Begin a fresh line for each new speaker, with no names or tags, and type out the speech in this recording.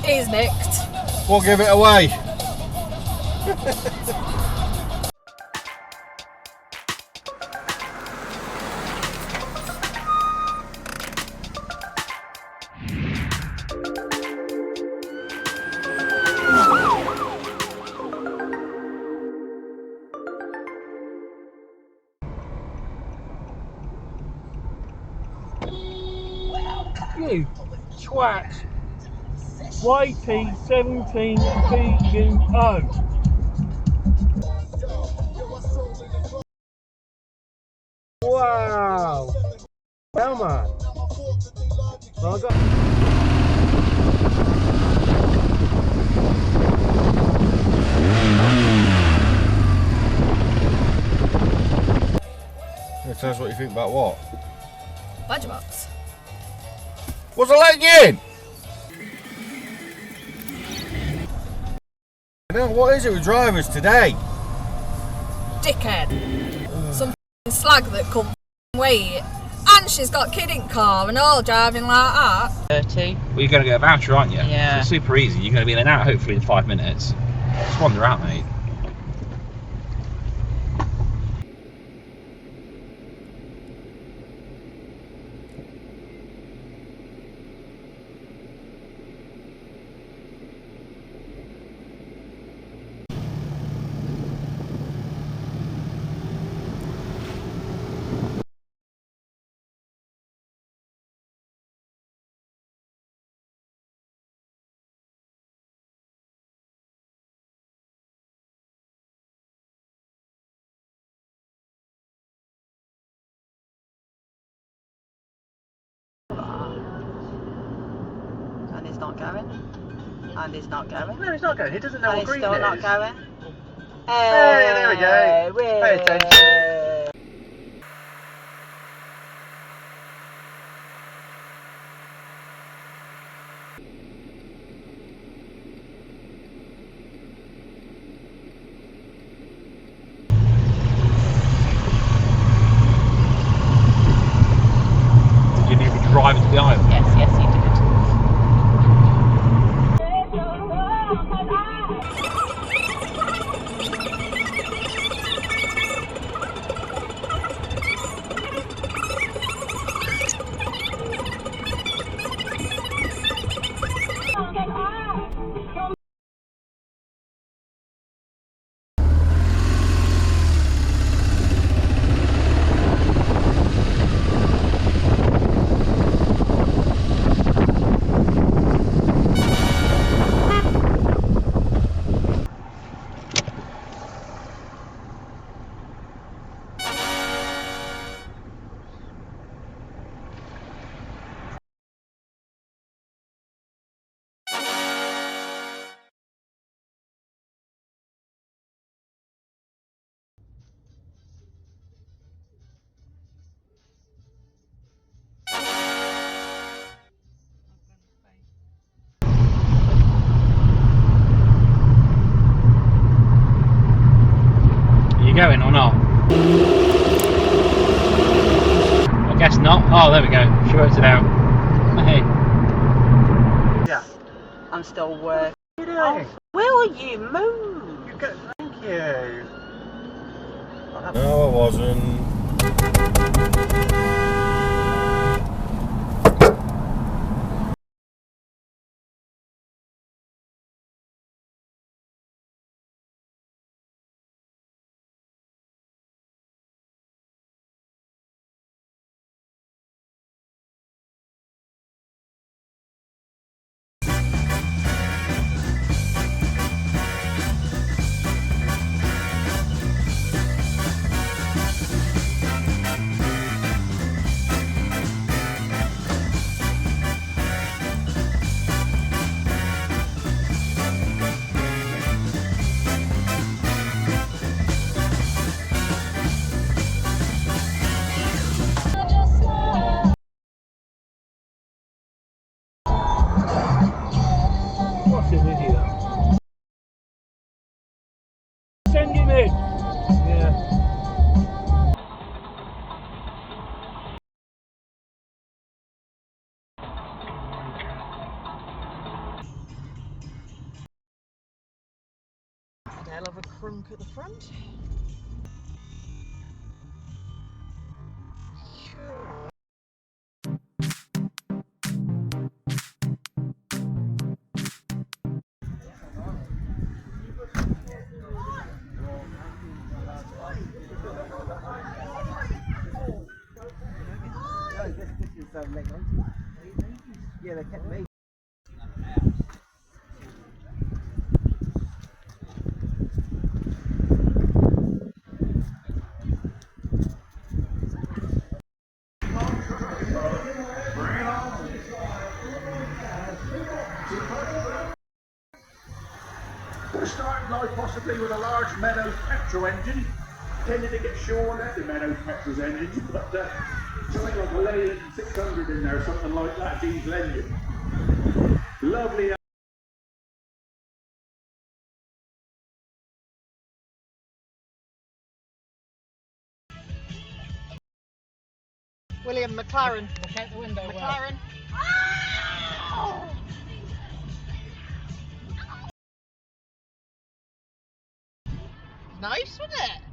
He's nicked.
We'll give it away.
You twat. YT17PUO. Wow. Come on. Well, I got...
Tell us what you think about what?
Badger box.
Was I letting you in? What is it with drivers today?
Dickhead. Some slag that couldn't wait. And she's got a kid in car and all driving like that.
30.
Well, you're going to get a voucher, aren't you?
Yeah.
It's super easy. You're going to be in and out hopefully in 5 minutes. Just wander out, mate.
And it's not going. And it's not going.
No, he's not going. He doesn't know
And
what
it's
green
still
is.
not going.
Hey, there we go. Pay attention. Did you need to drive to the island?
Yes, yes, you did.
Going or not? I guess not. Oh, there we go. She worked it out. Hey. Yeah.
I'm still working.
What are you doing?
Will you move?
Thank you.
No, I wasn't.
What's an idiot? Send him in. Yeah.
hell of a crunk at the front.
Yeah, they kept me.
Started life possibly with a large Meadows petrol engine. Tended to get shorn at the Meadows petrol engine, but something like a Leyland 600 in there, something like that diesel engine. Lovely.
William McLaren.
Look out the window.
McLaren. Nice, wasn't it?